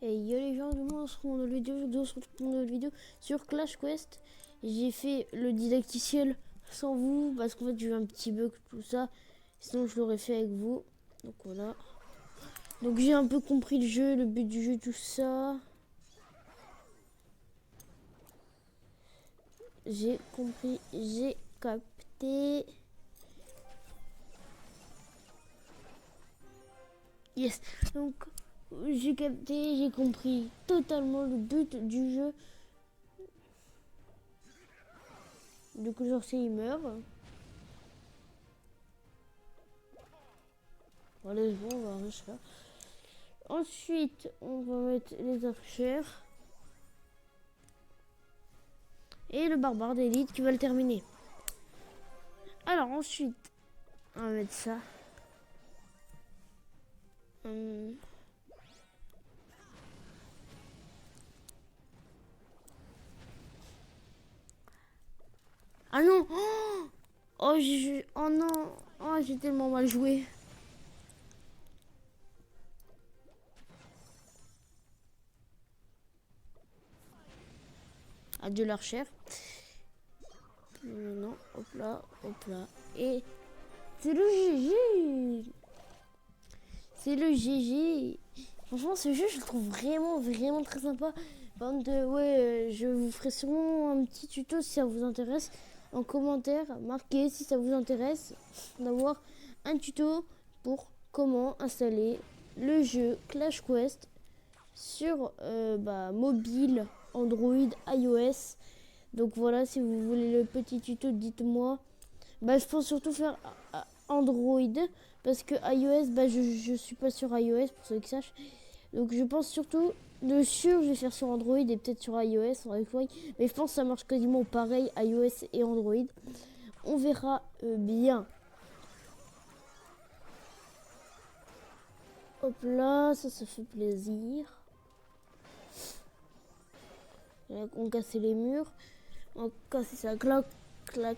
Et yo les gens, demain on se retrouve dans une nouvelle vidéo sur Clash Quest. J'ai fait le didacticiel sans vous parce qu'en fait j'ai eu un petit bug tout ça. Sinon je l'aurais fait avec vous. Donc voilà. Donc j'ai un peu compris le jeu, le but du jeu, tout ça. J'ai compris, j'ai capté. Yes. Donc j'ai capté, j'ai compris totalement le but du jeu. Du coup genre c'est il meurt. Voilà, bon, on va arracher là. Ensuite, on va mettre les archères. Et le barbare d'élite qui va le terminer. Alors ensuite, on va mettre ça. Ah non. Oh, oh non. Oh, j'ai tellement mal joué. Adieu l'archère. Non, hop là, hop là. Et c'est le GG. C'est le GG. Franchement, ce jeu, je le trouve vraiment très sympa. Par contre, je vous ferai sûrement un petit tuto si ça vous intéresse. En commentaire, marquez si ça vous intéresse d'avoir un tuto pour comment installer le jeu Clash Quest sur mobile, Android, iOS. Donc voilà, si vous voulez le petit tuto, dites-moi. Je pense surtout faire Android parce que iOS, je suis pas sur iOS pour ceux qui sachent. Donc je pense surtout, de sûr, je vais faire sur Android et peut-être sur iOS, mais je pense que ça marche quasiment pareil, iOS et Android. On verra bien. Hop là, ça fait plaisir. Là, on casse les murs. On casse ça, clac, clac.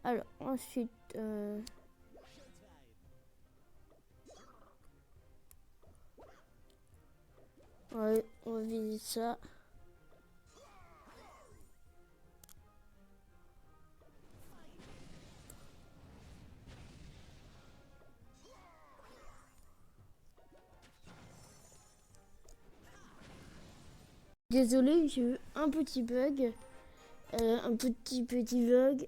Alors, ensuite... ouais, on va viser ça. Désolé, j'ai eu un petit bug. Un petit bug.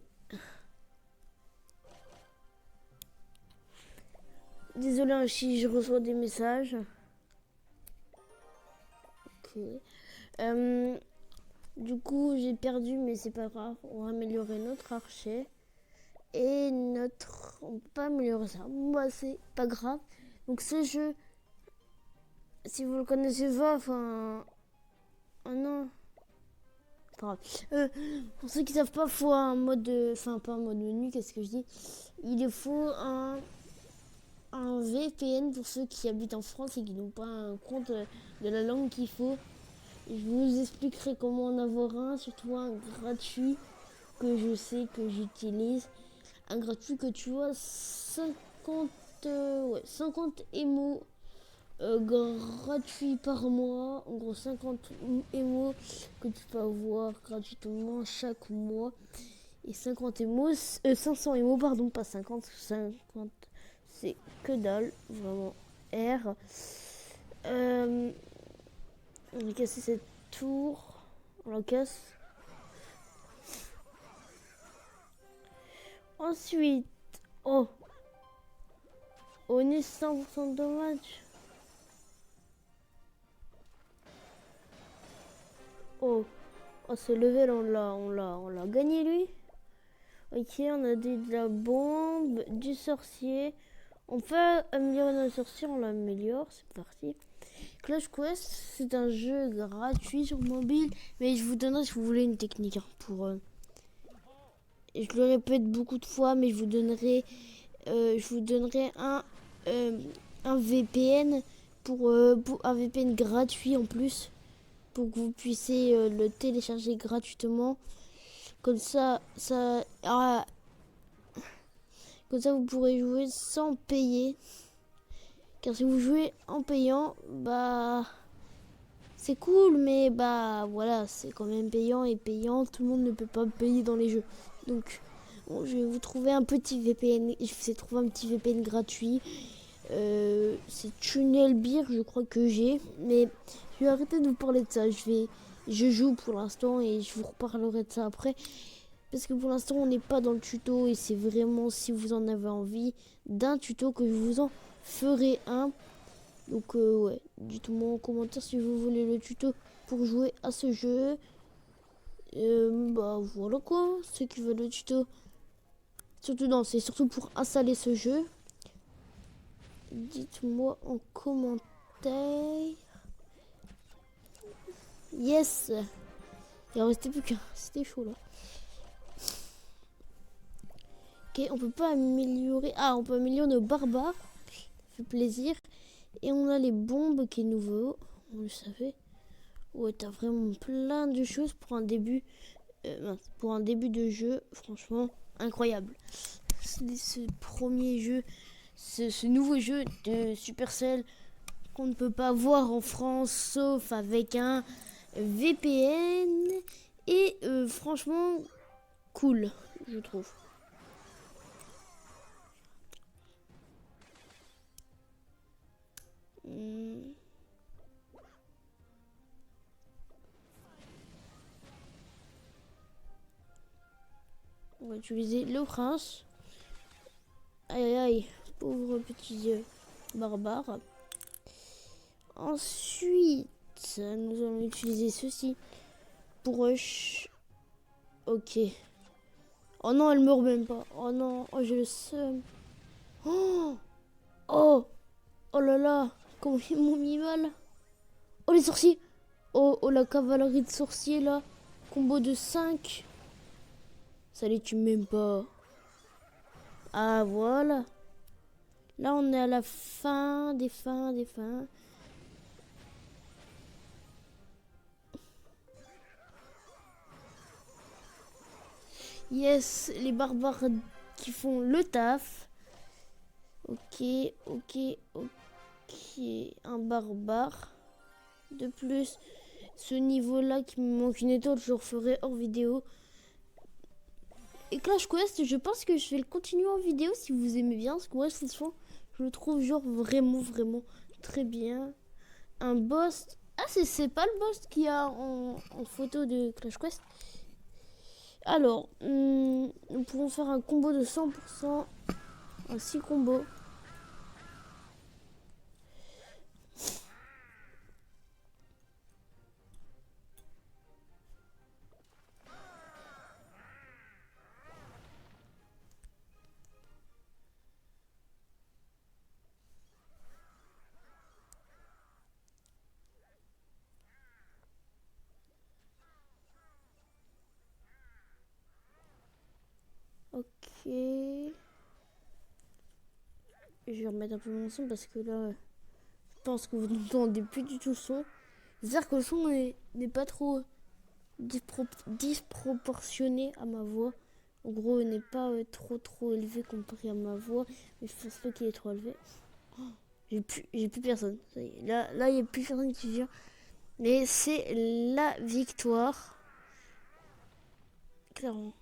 Désolé si je reçois des messages. Ok. Du coup, j'ai perdu, mais c'est pas grave. On va améliorer notre archer. Et notre... On peut pas améliorer ça. Moi, c'est pas grave. Donc ce jeu, si vous le connaissez pas, enfin... Oh non. Pas grave. Pour ceux qui savent pas, faut un mode... Enfin, pas un mode menu, qu'est-ce que je dis? Il faut un VPN pour ceux qui habitent en France et qui n'ont pas un compte de la langue qu'il faut. Je vous expliquerai comment en avoir un, surtout un gratuit que je sais que j'utilise. Un gratuit que tu vois 50 émos gratuits par mois. En gros 50 émos que tu peux avoir gratuitement chaque mois. Et 50 émos, 500 émos, pardon, pas 50, 50 c'est que dalle, vraiment R. On va casser cette tour. On la casse. Ensuite, oh, on est 100% de dommage. Oh, oh, ce level, on l'a gagné lui. Ok, on a de la bombe, du sorcier. On peut améliorer notre sorcier, on l'améliore, c'est parti. Clash Quest, c'est un jeu gratuit sur mobile, mais je vous donnerai si vous voulez une technique pour. Je le répète beaucoup de fois, mais je vous donnerai un VPN pour un VPN gratuit en plus, pour que vous puissiez le télécharger gratuitement. Comme ça, comme ça, vous pourrez jouer sans payer. Car si vous jouez en payant, bah c'est cool, mais bah voilà, c'est quand même payant et payant, tout le monde ne peut pas payer dans les jeux. Donc bon, je vais vous trouver un petit VPN, je vous ai trouvé un petit VPN gratuit. C'est Tunnelbeer, je crois que j'ai, mais je vais arrêter de vous parler de ça. Je joue pour l'instant et je vous reparlerai de ça après. Parce que pour l'instant, on n'est pas dans le tuto et c'est vraiment, si vous en avez envie, d'un tuto que je vous en ferai un. Donc ouais, dites-moi en commentaire si vous voulez le tuto pour jouer à ce jeu. Bah voilà quoi, ceux qui veulent le tuto. Surtout non, c'est surtout pour installer ce jeu. Dites-moi en commentaire. Yes. Il en restait plus qu'un, c'était chaud là. Ok, on peut pas améliorer. Ah, on peut améliorer nos barbares. Ça fait plaisir. Et on a les bombes qui est nouveau. On le savait. Ouais, t'as vraiment plein de choses pour un début. Pour un début de jeu, franchement, incroyable. Ce premier jeu, ce nouveau jeu de Supercell qu'on ne peut pas voir en France sauf avec un VPN. Et franchement, cool, je trouve. On va utiliser le prince. Aïe aïe aïe, pauvre petit barbare. Ensuite, nous allons utiliser ceci pour rush. Ok. Oh non, elle meurt même pas. Oh non, oh j'ai le seum. Oh, oh, oh là là, comment ils m'ont mis mal. Oh les sorciers. Oh, oh la cavalerie de sorciers là. Combo de 5. Ça les tue même pas. Ah voilà. Là on est à la fin des fins. Yes, les barbares qui font le taf. Ok. Un barbare. De plus, ce niveau-là qui me manque une étoile, je le referai hors vidéo. Et Clash Quest, je pense que je vais le continuer en vidéo si vous aimez bien. Parce que moi, franchement, je le trouve genre vraiment très bien. Un boss. Ah, c'est pas le boss qu'il y a en photo de Clash Quest. Alors, nous pouvons faire un combo de 100%. Un 6 combos. Ok. Je vais remettre un peu mon son parce que là, je pense que vous n'entendez plus du tout le son. C'est-à-dire que le son n'est pas trop disproportionné à ma voix. En gros, il n'est pas trop élevé comparé à ma voix. Mais je pense pas qu'il est trop élevé. Oh, j'ai plus personne. Ça y est. Là, il n'y a plus personne qui vient. Mais c'est la victoire. Clairement.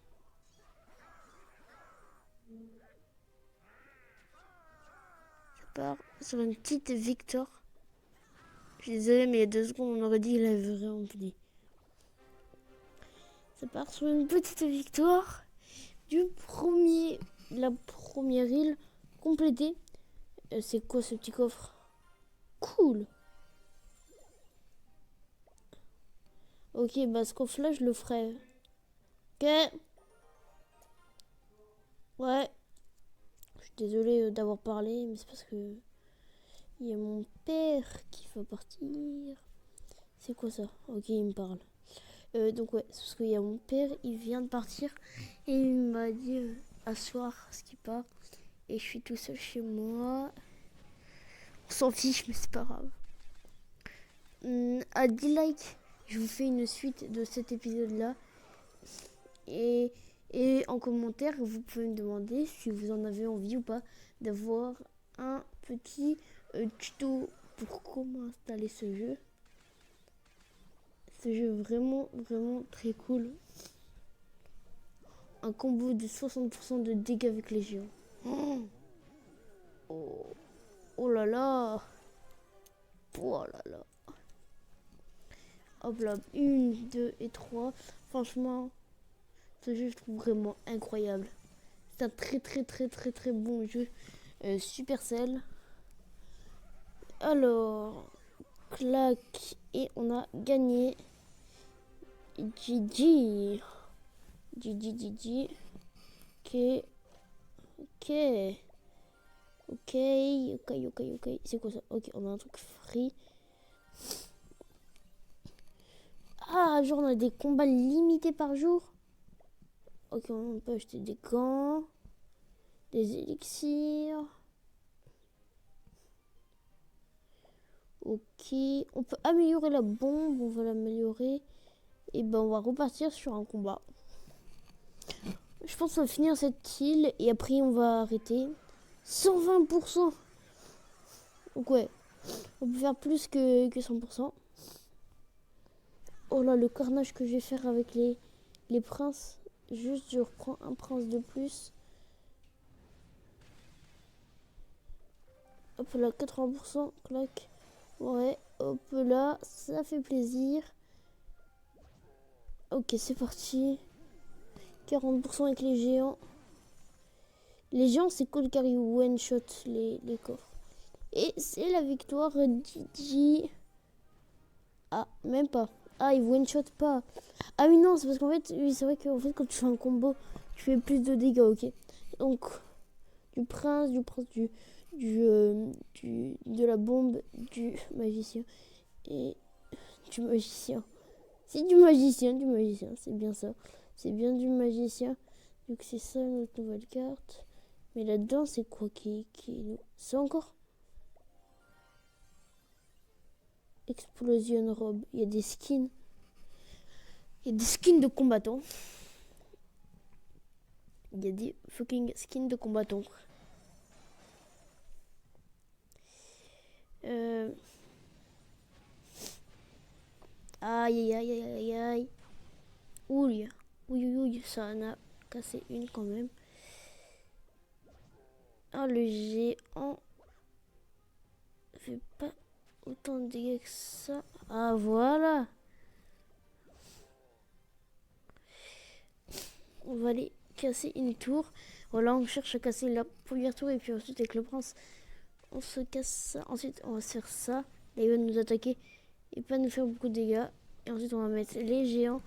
Ça part sur une petite victoire. Je suis désolée, mais il y a 2 secondes, on aurait dit qu'il avait vraiment dit. Ça part sur une petite victoire la première île complétée. C'est quoi ce petit coffre? Cool. Ok, bah ce coffre-là, je le ferai. Ok. Ouais. Je suis désolée d'avoir parlé, mais c'est parce que il y a mon père qui va partir. C'est quoi ça? Ok, il me parle. Donc ouais, c'est parce qu'il y a mon père, il vient de partir et il m'a dit à soir ce qu'il part. Et je suis tout seul chez moi. On s'en fiche, mais c'est pas grave. À 10 likes, je vous fais une suite de cet épisode-là. Et en commentaire, vous pouvez me demander si vous en avez envie ou pas d'avoir un petit tuto pour comment installer ce jeu. Ce jeu vraiment très cool. Un combo de 60% de dégâts avec les géants. Oh, oh là là. Oh là là. Hop là, 1, 2 et 3. Franchement, ce jeu je trouve vraiment incroyable. C'est un très bon jeu. Supercell. Alors, clac. Et on a gagné. GG. GG. Ok. Ok. C'est quoi ça? Ok, on a un truc free. Ah, genre on a des combats limités par jour. Ok, on peut acheter des gants. Des élixirs. Ok, on peut améliorer la bombe. On va l'améliorer. Et ben on va repartir sur un combat. Je pense qu'on va finir cette île. Et après on va arrêter. 120%. Donc ouais, on peut faire plus que 100%. Oh là, le carnage que je vais faire avec les princes. Juste, je reprends un prince de plus. Hop là, 80%. Clac. Ouais, hop là, ça fait plaisir. Ok, c'est parti. 40% avec les géants. Les géants, c'est cool car ils one-shot les coffres. Et c'est la victoire Didi. Ah, même pas. Ah, ils one-shot pas. Ah oui, non, c'est parce qu'en fait, oui, c'est vrai qu'en fait, quand tu fais un combo, tu fais plus de dégâts, ok. Donc, du prince, de la bombe, du magicien et du magicien. C'est du magicien, c'est bien ça. C'est bien du magicien. Donc c'est ça notre nouvelle carte. Mais là-dedans, c'est quoi qui c'est encore Explosion Robe. Il y a des skins. Il y a des skins de combattants. Il y a des fucking skins de combattants. Aïe. Ouille, ça en a cassé une quand même. Ah, le géant fait pas autant de dégâts que ça. Ah, voilà. On va aller casser une tour. Voilà, on cherche à casser la première tour et puis ensuite avec le prince, on se casse ça. Ensuite, on va se faire ça. Là, il va nous attaquer et pas nous faire beaucoup de dégâts. Et ensuite, on va mettre les géants.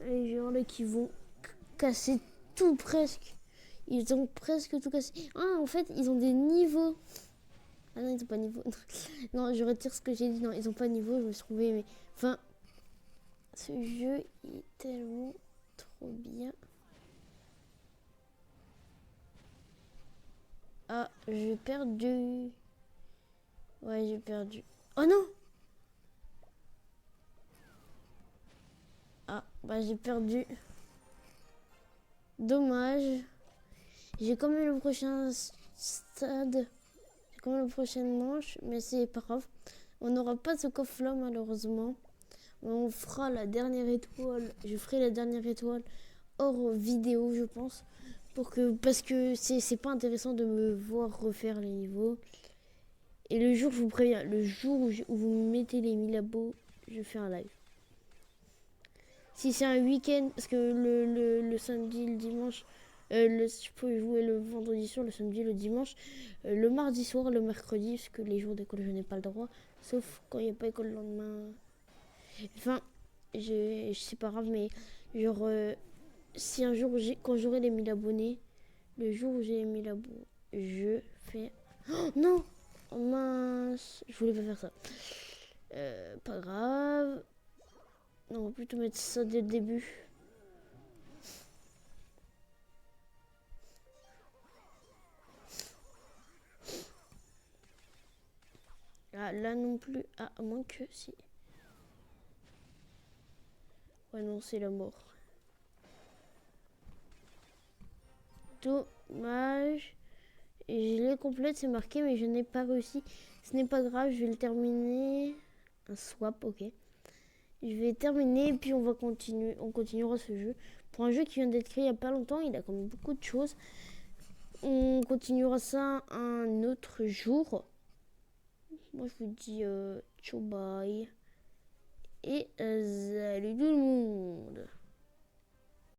Les géants là qui vont casser tout presque. Ils ont presque tout cassé. Ah, en fait, ils ont des niveaux. Ah non, ils ont pas niveau. Non, je retire ce que j'ai dit. Non, ils ont pas niveau. Je me suis trompée. Mais enfin, ce jeu est tellement trop bien. Ah, j'ai perdu. Ouais, j'ai perdu. Oh non! Ah, bah j'ai perdu. Dommage. J'ai quand même le prochain stade. J'ai quand même la prochaine manche. Mais c'est pas grave. On n'aura pas ce coffre-là, malheureusement. On fera la dernière étoile. Je ferai la dernière étoile hors vidéo, je pense. Parce que c'est pas intéressant de me voir refaire les niveaux. Et le jour, je vous préviens, le jour où vous mettez les 1000 abos, je fais un live. Si c'est un week-end, parce que le samedi, le dimanche, je peux jouer le vendredi soir, le samedi, le dimanche, le mardi soir, le mercredi, parce que les jours d'école, je n'ai pas le droit. Sauf quand il n'y a pas école le lendemain. Enfin, c'est pas grave, mais genre, si un jour, quand j'aurai les 1000 abonnés, le jour où j'ai les 1000 abonnés, je fais... Oh non! Oh mince, je voulais pas faire ça. Pas grave. Non, on va plutôt mettre ça dès le début. Ah, là non plus. Ah, à moins que si. Ouais, non, c'est la mort. Dommage. je l'ai complète, c'est marqué, mais je n'ai pas réussi. Ce n'est pas grave, je vais le terminer. Un swap, ok. Je vais terminer et puis on va continuer. On continuera ce jeu. Pour un jeu qui vient d'être créé il n'y a pas longtemps, il a quand même beaucoup de choses. On continuera ça un autre jour. Moi je vous dis ciao bye. Et salut tout le monde.